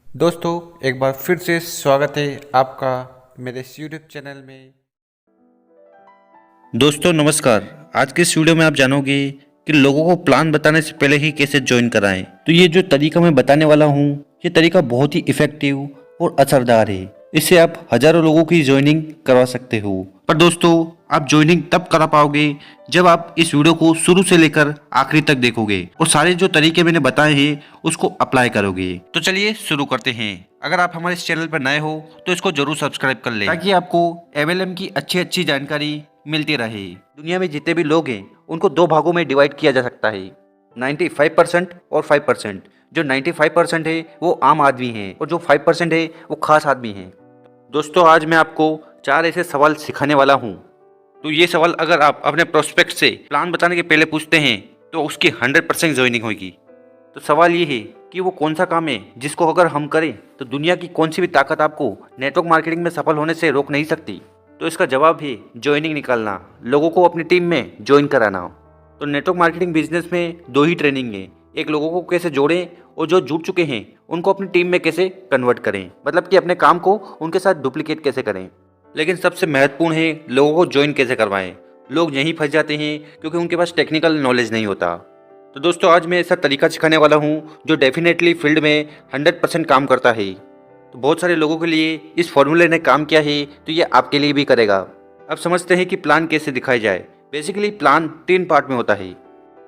दोस्तों, एक बार फिर से स्वागत है आपका मेरे इस यूट्यूब चैनल में। दोस्तों नमस्कार। आज के इस वीडियो में आप जानोगे कि लोगों को प्लान बताने से पहले ही कैसे ज्वाइन कराएं। तो ये जो तरीका मैं बताने वाला हूँ, ये तरीका बहुत ही इफेक्टिव और असरदार है। इससे आप हजारों लोगों की ज्वाइनिंग करवा सकते हो। पर दोस्तों, आप ज्वाइनिंग तब करा पाओगे जब आप इस वीडियो को शुरू से लेकर आखिरी तक देखोगे और सारे जो तरीके मैंने बताए हैं उसको अप्लाई करोगे। तो चलिए शुरू करते हैं। अगर आप हमारे इस चैनल पर नए हो तो इसको जरूर सब्सक्राइब कर लें ताकि आपको एमएलएम की अच्छी जानकारी मिलती रहे। दुनिया में जितने भी लोग हैं उनको दो भागों में डिवाइड किया जा सकता है, 95% और 5%। जो 95% है वो आम आदमी है और जो 5% है वो खास आदमी है। दोस्तों, आज मैं आपको 4 ऐसे सवाल सिखाने वाला हूँ। तो ये सवाल अगर आप अपने प्रोस्पेक्ट से प्लान बताने के पहले पूछते हैं तो उसकी 100% ज्वाइनिंग होगी। तो सवाल ये है कि वो कौन सा काम है जिसको अगर हम करें तो दुनिया की कौन सी भी ताकत आपको नेटवर्क मार्केटिंग में सफल होने से रोक नहीं सकती। तो इसका जवाब है ज्वाइनिंग निकालना, लोगों को अपनी टीम में ज्वाइन कराना। तो नेटवर्क मार्केटिंग बिजनेस में दो ही ट्रेनिंग है, एक लोगों को कैसे जोड़ें और जो जुड़ चुके हैं उनको अपनी टीम में कैसे कन्वर्ट करें, मतलब कि अपने काम को उनके साथ डुप्लीकेट कैसे करें। लेकिन सबसे महत्वपूर्ण है लोगों को ज्वाइन कैसे करवाएं। लोग यहीं फंस जाते हैं क्योंकि उनके पास टेक्निकल नॉलेज नहीं होता। तो दोस्तों, आज मैं ऐसा तरीका सिखाने वाला हूँ जो डेफिनेटली फील्ड में 100% काम करता है। तो बहुत सारे लोगों के लिए इस फॉर्मूले ने काम किया है, तो ये आपके लिए भी करेगा। अब समझते हैं कि प्लान कैसे दिखाया जाए। बेसिकली प्लान 3 पार्ट में होता है।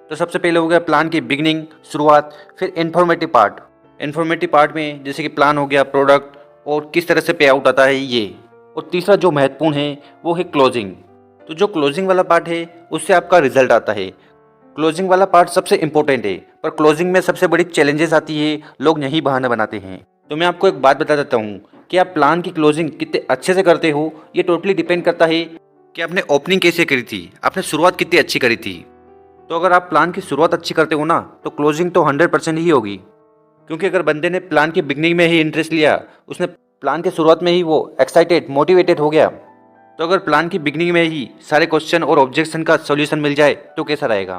तो सबसे पहले हो गया प्लान की बिगनिंग, शुरुआत, फिर इन्फॉर्मेटिव पार्ट। इन्फॉर्मेटिव पार्ट में जैसे कि प्लान हो गया, प्रोडक्ट और किस तरह से पे आउट आता है ये। और तीसरा जो महत्वपूर्ण है वो है क्लोजिंग। तो जो क्लोजिंग वाला पार्ट है उससे आपका रिजल्ट आता है। क्लोजिंग वाला पार्ट सबसे इंपॉर्टेंट है, पर क्लोजिंग में सबसे बड़ी चैलेंजेस आती है, लोग यही बहाना बनाते हैं। तो मैं आपको एक बात बता देता हूँ कि आप प्लान की क्लोजिंग कितने अच्छे से करते हो ये टोटली डिपेंड करता है कि आपने ओपनिंग कैसे करी थी, आपने शुरुआत कितनी अच्छी करी थी। तो अगर आप प्लान की शुरुआत अच्छी करते हो ना तो क्लोजिंग तो 100% ही होगी। क्योंकि अगर बंदे ने प्लान की बिगनिंग में ही इंटरेस्ट लिया, उसने प्लान के शुरुआत में ही वो एक्साइटेड मोटिवेटेड हो गया, तो अगर प्लान की बिगनिंग में ही सारे क्वेश्चन और ऑब्जेक्शन का सॉल्यूशन मिल जाए तो कैसा रहेगा।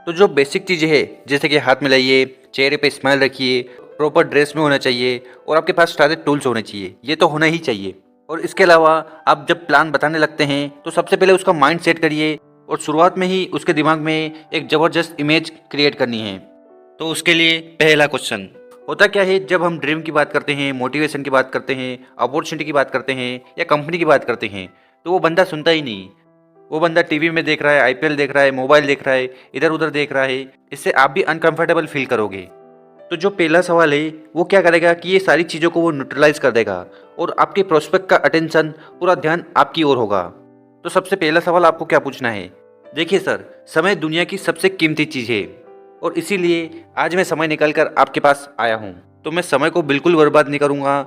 तो जो बेसिक चीज़ें है जैसे कि हाथ मिलाइए, चेहरे पे स्माइल रखिए, प्रॉपर ड्रेस में होना चाहिए और आपके पास सारे टूल्स होने चाहिए, ये तो होना ही चाहिए। और इसके अलावा आप जब प्लान बताने लगते हैं तो सबसे पहले उसका माइंड सेट करिए और शुरुआत में ही उसके दिमाग में एक ज़बरदस्त इमेज क्रिएट करनी है। तो उसके लिए पहला क्वेश्चन होता क्या है, जब हम ड्रीम की बात करते हैं, मोटिवेशन की बात करते हैं, अपॉर्चुनिटी की बात करते हैं या कंपनी की बात करते हैं, तो वो बंदा सुनता ही नहीं। वो बंदा टीवी में देख रहा है, आईपीएल देख रहा है, मोबाइल देख रहा है, इधर उधर देख रहा है। इससे आप भी अनकंफर्टेबल फील करोगे। तो जो पहला सवाल है वो क्या करेगा कि ये सारी चीज़ों को वो न्यूट्रलाइज कर देगा और आपके प्रोस्पेक्ट का अटेंशन, पूरा ध्यान आपकी ओर होगा। तो सबसे पहला सवाल आपको क्या पूछना है, देखिए सर, समय दुनिया की सबसे कीमती चीज़ है और इसीलिए आज मैं समय निकाल कर आपके पास आया हूँ। तो मैं समय को बिल्कुल बर्बाद नहीं करूँगा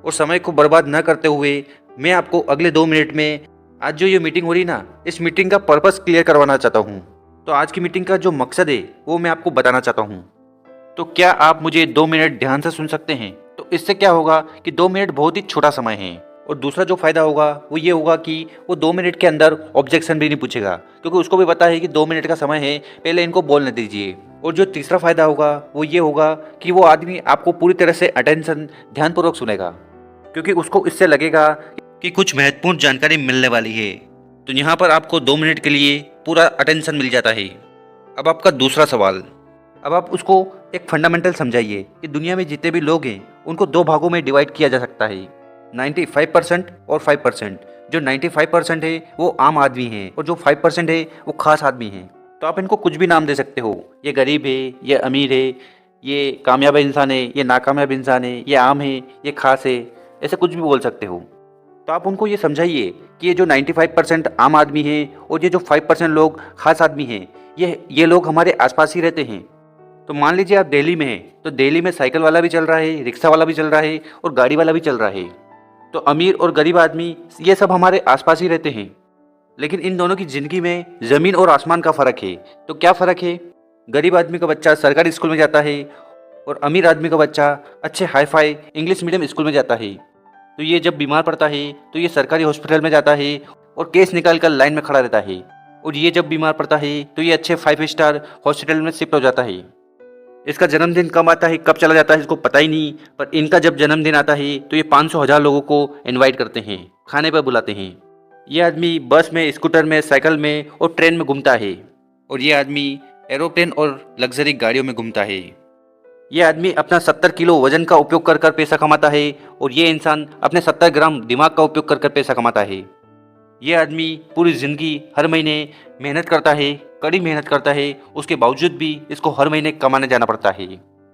और समय को बर्बाद न करते हुए मैं आपको अगले 2 मिनट में आज जो ये मीटिंग हो रही ना, इस मीटिंग का पर्पस क्लियर करवाना चाहता हूँ। तो आज की मीटिंग का जो मकसद है वो मैं आपको बताना चाहता हूँ। तो क्या आप मुझे 2 मिनट ध्यान से सुन सकते हैं। तो इससे क्या होगा कि 2 मिनट बहुत ही छोटा समय है और दूसरा जो फायदा होगा वो ये होगा कि वो 2 मिनट के अंदर ऑब्जेक्शन भी नहीं पूछेगा, क्योंकि उसको भी पता है कि 2 मिनट का समय है, पहले इनको बोलने दीजिए। और जो तीसरा फायदा होगा वो ये होगा कि वो आदमी आपको पूरी तरह से अटेंशन ध्यानपूर्वक सुनेगा, क्योंकि उसको इससे लगेगा कि कुछ महत्वपूर्ण जानकारी मिलने वाली है। तो यहाँ पर आपको 2 मिनट के लिए पूरा अटेंशन मिल जाता है। अब आपका दूसरा सवाल, अब आप उसको एक फंडामेंटल समझाइए कि दुनिया में जितने भी लोग हैं उनको 2 भागों में डिवाइड किया जा सकता है, 95% और 5%। जो 95% है वो आम आदमी है और जो 5% है वो खास आदमी है। तो आप इनको कुछ भी नाम दे सकते हो, ये गरीब है, ये अमीर है, ये कामयाब इंसान है, ये नाकामयाब इंसान है, ये आम है, ये खास है, ऐसे कुछ भी बोल सकते हो। तो आप उनको ये समझाइए कि ये जो 95% आम आदमी है और ये जो 5% लोग खास आदमी हैं, ये लोग हमारे आसपास ही रहते हैं। तो मान लीजिए आप दिल्ली में हैं, तो दिल्ली में साइकिल वाला भी चल रहा है, रिक्शा वाला भी चल रहा है और गाड़ी वाला भी चल रहा है। तो अमीर और गरीब आदमी ये सब हमारे आसपास ही रहते हैं, लेकिन इन दोनों की ज़िंदगी में ज़मीन और आसमान का फ़र्क है। तो क्या फ़र्क है, गरीब आदमी का बच्चा सरकारी स्कूल में जाता है और अमीर आदमी का बच्चा अच्छे hi fi English medium school में जाता है। तो ये जब बीमार पड़ता है तो ये सरकारी हॉस्पिटल में जाता है और केस निकाल कर लाइन में खड़ा रहता है, और ये जब बीमार पड़ता है तो ये अच्छे 5 स्टार हॉस्पिटल में शिफ्ट हो जाता है। इसका जन्मदिन कब आता है कब चला जाता है इसको पता ही नहीं, पर इनका जब जन्मदिन आता है तो ये 500,000 लोगों को इनवाइट करते हैं, खाने पर बुलाते हैं। ये आदमी बस में, स्कूटर में, साइकिल में और ट्रेन में घूमता है, और ये आदमी एरोप्लेन और लग्जरी गाड़ियों में घूमता है। ये आदमी अपना 70 किलो वजन का उपयोग कर कर पैसा कमाता है, और ये इंसान अपने 70 ग्राम दिमाग का उपयोग कर कर पैसा कमाता है। ये आदमी पूरी ज़िंदगी हर महीने मेहनत करता है, कड़ी मेहनत करता है, उसके बावजूद भी इसको हर महीने कमाने जाना पड़ता है।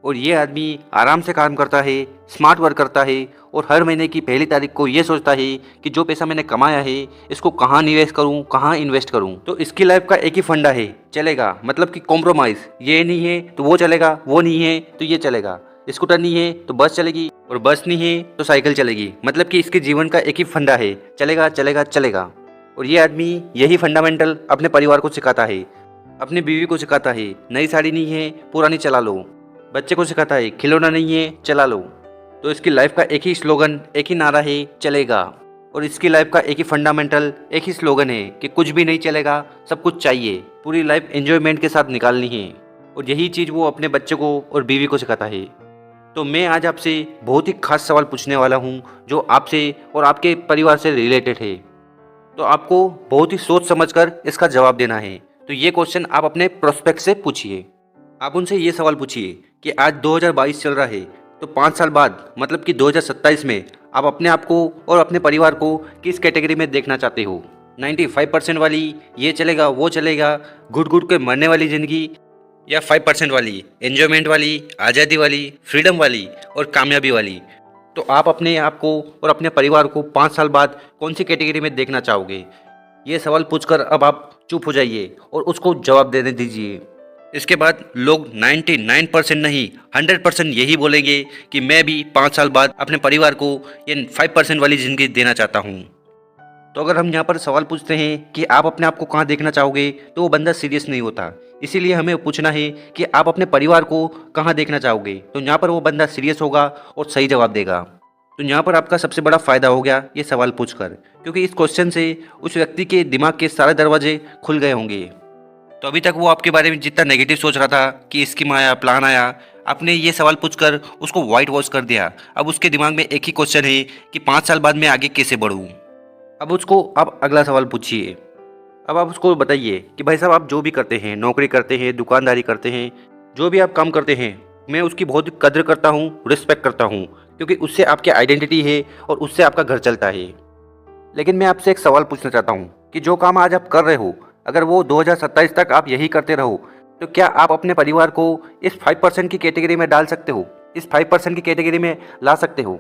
और ये आदमी आराम से काम करता है, स्मार्ट वर्क करता है, और हर महीने की पहली तारीख को ये सोचता है कि जो पैसा मैंने कमाया है इसको कहाँ निवेश करूँ, कहाँ इन्वेस्ट करूँ। तो इसकी लाइफ का एक ही फंडा है, चलेगा, मतलब कि कॉम्प्रोमाइज़। ये नहीं है तो वो चलेगा, वो नहीं है तो ये चलेगा। स्कूटर नहीं है तो बस चलेगी, और बस नहीं है तो साइकिल चलेगी। मतलब कि इसके जीवन का एक ही फंडा है, चलेगा चलेगा चलेगा। और ये आदमी यही फंडामेंटल अपने परिवार को सिखाता है, अपनी बीवी को सिखाता है, नई साड़ी नहीं है पुरानी चला लो। बच्चे को सिखाता है, खिलौना नहीं है चला लो। तो इसकी लाइफ का एक ही स्लोगन, एक ही नारा है, चलेगा। और इसकी लाइफ का एक ही फंडामेंटल, एक ही स्लोगन है कि कुछ भी नहीं चलेगा, सब कुछ चाहिए, पूरी लाइफ एंजॉयमेंट के साथ निकालनी है। और यही चीज़ वो अपने बच्चे को और बीवी को सिखाता है। तो मैं आज आपसे बहुत ही खास सवाल पूछने वाला हूँ जो आपसे और आपके परिवार से रिलेटेड है। तो आपको बहुत ही सोच समझकर इसका जवाब देना है। तो ये क्वेश्चन आप अपने प्रोस्पेक्ट से पूछिए। आप उनसे ये सवाल पूछिए कि आज 2022 चल रहा है, तो 5 साल बाद मतलब कि 2027 में आप अपने आप को और अपने परिवार को किस कैटेगरी में देखना चाहते हो? 95% वाली ये चलेगा वो चलेगा, घुट घुट के मरने वाली ज़िंदगी, या 5% वाली एन्जॉयमेंट वाली, आज़ादी वाली, फ्रीडम वाली और कामयाबी वाली? तो आप अपने आप को और अपने परिवार को 5 साल बाद कौन सी कैटेगरी में देखना चाहोगे? ये सवाल पूछकर अब आप चुप हो जाइए और उसको जवाब देने दीजिए। इसके बाद लोग 99% नहीं 100% यही बोलेंगे कि मैं भी 5 साल बाद अपने परिवार को ये 5% वाली ज़िंदगी देना चाहता हूँ। तो अगर हम यहाँ पर सवाल पूछते हैं कि आप अपने आप को कहाँ देखना चाहोगे, तो वो बंदा सीरियस नहीं होता। इसीलिए हमें पूछना है कि आप अपने परिवार को कहाँ देखना चाहोगे, तो यहाँ पर वो बंदा सीरियस होगा और सही जवाब देगा। तो यहाँ पर आपका सबसे बड़ा फ़ायदा हो गया ये सवाल पूछकर, क्योंकि इस क्वेश्चन से उस व्यक्ति के दिमाग के सारे दरवाजे खुल गए होंगे। तो अभी तक वो आपके बारे में जितना नेगेटिव सोच रहा था कि स्कीम आया, प्लान आया, आपने ये सवाल पूछकर उसको वाइट वॉश कर दिया। अब उसके दिमाग में एक ही क्वेश्चन है कि 5 साल बाद मैं आगे कैसे बढ़ूँ। अब उसको आप अगला सवाल पूछिए। अब आप उसको बताइए कि भाई साहब आप जो भी करते हैं, नौकरी करते हैं, दुकानदारी करते हैं, जो भी आप काम करते हैं, मैं उसकी बहुत कद्र करता हूँ, रिस्पेक्ट करता हूँ, क्योंकि उससे आपकी आइडेंटिटी है और उससे आपका घर चलता है। लेकिन मैं आपसे एक सवाल पूछना चाहता हूँ कि जो काम आज आप कर रहे हो, अगर वो 2027 तक आप यही करते रहो, तो क्या आप अपने परिवार को इस 5% की कैटेगरी में डाल सकते हो, इस 5% की कैटेगरी में ला सकते हो?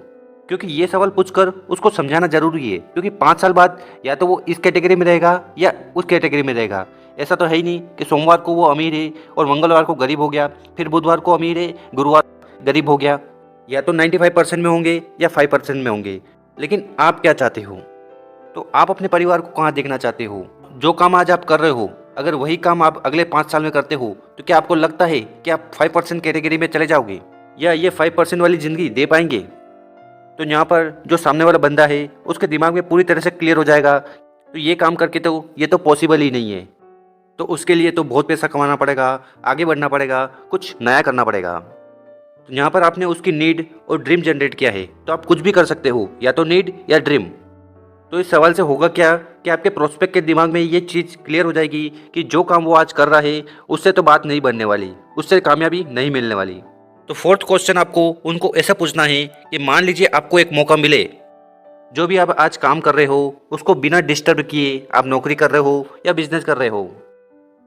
क्योंकि ये सवाल पूछकर उसको समझाना जरूरी है, क्योंकि 5 साल बाद या तो वो इस कैटेगरी में रहेगा या उस कैटेगरी में रहेगा। ऐसा तो है ही नहीं कि सोमवार को वो अमीर है और मंगलवार को गरीब हो गया, फिर बुधवार को अमीर है, गुरुवार गरीब हो गया। या तो 95% में होंगे या 5% में होंगे। लेकिन आप क्या चाहते हो? तो आप अपने परिवार को कहाँ देखना चाहते हो? जो काम आज आप कर रहे हो, अगर वही काम आप अगले 5 साल में करते हो, तो क्या आपको लगता है कि आप 5% कैटेगरी में चले जाओगे या ये 5% वाली ज़िंदगी दे पाएंगे? तो यहाँ पर जो सामने वाला बंदा है उसके दिमाग में पूरी तरह से क्लियर हो जाएगा, तो ये काम करके तो ये तो पॉसिबल ही नहीं है। तो उसके लिए तो बहुत पैसा कमाना पड़ेगा, आगे बढ़ना पड़ेगा, कुछ नया करना पड़ेगा। तो यहाँ पर आपने उसकी नीड और ड्रीम जनरेट किया है, तो आप कुछ भी कर सकते हो, या तो नीड या ड्रीम। तो इस सवाल से होगा क्या कि आपके प्रोस्पेक्ट के दिमाग में ये चीज़ क्लियर हो जाएगी कि जो काम वो आज कर रहा है उससे तो बात नहीं बनने वाली, उससे कामयाबी नहीं मिलने वाली। तो फोर्थ क्वेश्चन आपको उनको ऐसा पूछना है कि मान लीजिए आपको एक मौका मिले, जो भी आप आज काम कर रहे हो उसको बिना डिस्टर्ब किए, आप नौकरी कर रहे हो या बिजनेस कर रहे हो,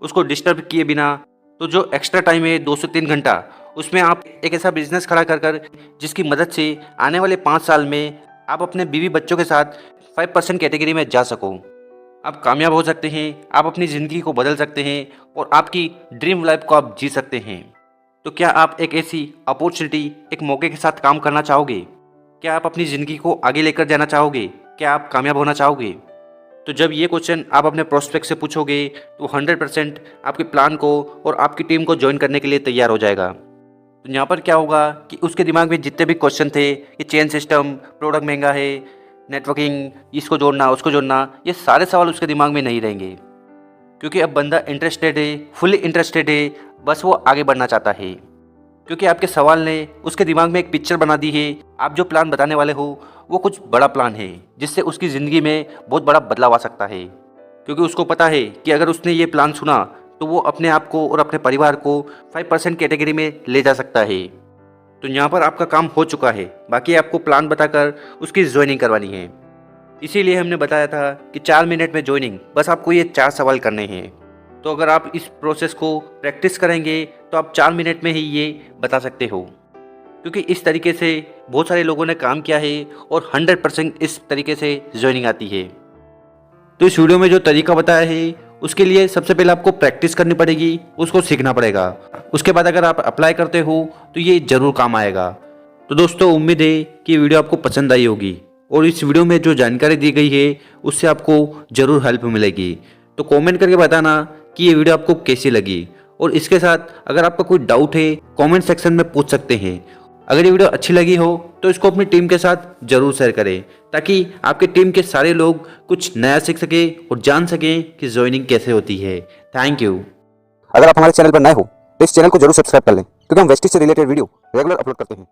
उसको डिस्टर्ब किए बिना, तो जो एक्स्ट्रा टाइम है 2 से 3 घंटा, उसमें आप एक ऐसा बिजनेस खड़ा कर जिसकी मदद से आने वाले 5 साल में आप अपने बीवी बच्चों के साथ 5% कैटेगरी में जा सको। आप कामयाब हो सकते हैं, आप अपनी ज़िंदगी को बदल सकते हैं और आपकी ड्रीम लाइफ को आप जी सकते हैं। तो क्या आप एक ऐसी अपॉर्चुनिटी, एक मौके के साथ काम करना चाहोगे? क्या आप अपनी ज़िंदगी को आगे लेकर जाना चाहोगे? क्या आप कामयाब होना चाहोगे? तो जब ये क्वेश्चन आप अपने प्रोस्पेक्ट से पूछोगे तो 100% आपके प्लान को और आपकी टीम को ज्वाइन करने के लिए तैयार हो जाएगा। तो यहाँ पर क्या होगा कि उसके दिमाग में जितने भी क्वेश्चन थे कि चेन सिस्टम, प्रोडक्ट महंगा है, नेटवर्किंग, इसको जोड़ना उसको जोड़ना, ये सारे सवाल उसके दिमाग में नहीं रहेंगे, क्योंकि अब बंदा इंटरेस्टेड है, फुल्ली इंटरेस्टेड है, बस वो आगे बढ़ना चाहता है। क्योंकि आपके सवाल ने उसके दिमाग में एक पिक्चर बना दी है। आप जो प्लान बताने वाले हो वो कुछ बड़ा प्लान है, जिससे उसकी ज़िंदगी में बहुत बड़ा बदलाव आ सकता है। क्योंकि उसको पता है कि अगर उसने ये प्लान सुना तो वो अपने आप को और अपने परिवार को 5% कैटेगरी में ले जा सकता है। तो यहाँ पर आपका काम हो चुका है, बाकी आपको प्लान बताकर उसकी ज्वाइनिंग करवानी है। इसीलिए हमने बताया था कि 4 मिनट में ज्वाइनिंग, बस आपको ये 4 सवाल करने हैं। तो अगर आप इस प्रोसेस को प्रैक्टिस करेंगे तो आप 4 मिनट में ही ये बता सकते हो। क्योंकि इस तरीके से बहुत सारे लोगों ने काम किया है और 100% इस तरीके से ज्वाइनिंग आती है। तो इस वीडियो में जो तरीका बताया है उसके लिए सबसे पहले आपको प्रैक्टिस करनी पड़ेगी, उसको सीखना पड़ेगा। उसके बाद अगर आप अप्लाई करते हो तो ये ज़रूर काम आएगा। तो दोस्तों, उम्मीद है कि ये वीडियो आपको पसंद आई होगी और इस वीडियो में जो जानकारी दी गई है उससे आपको ज़रूर हेल्प मिलेगी। तो कमेंट करके बताना कि ये वीडियो आपको कैसी लगी, और इसके साथ अगर आपका कोई डाउट है कमेंट सेक्शन में पूछ सकते हैं। अगर ये वीडियो अच्छी लगी हो तो इसको अपनी टीम के साथ जरूर शेयर करें, ताकि आपकी टीम के सारे लोग कुछ नया सीख सके और जान सकें कि ज्वाइनिंग कैसे होती है। Thank you. अगर आप हमारे चैनल पर नए हो तो इस चैनल को जरूर सब्सक्राइब कर लें, क्योंकि हम वेस्टिज से रिलेटेड वीडियो रेगुलर अपलोड करते हैं।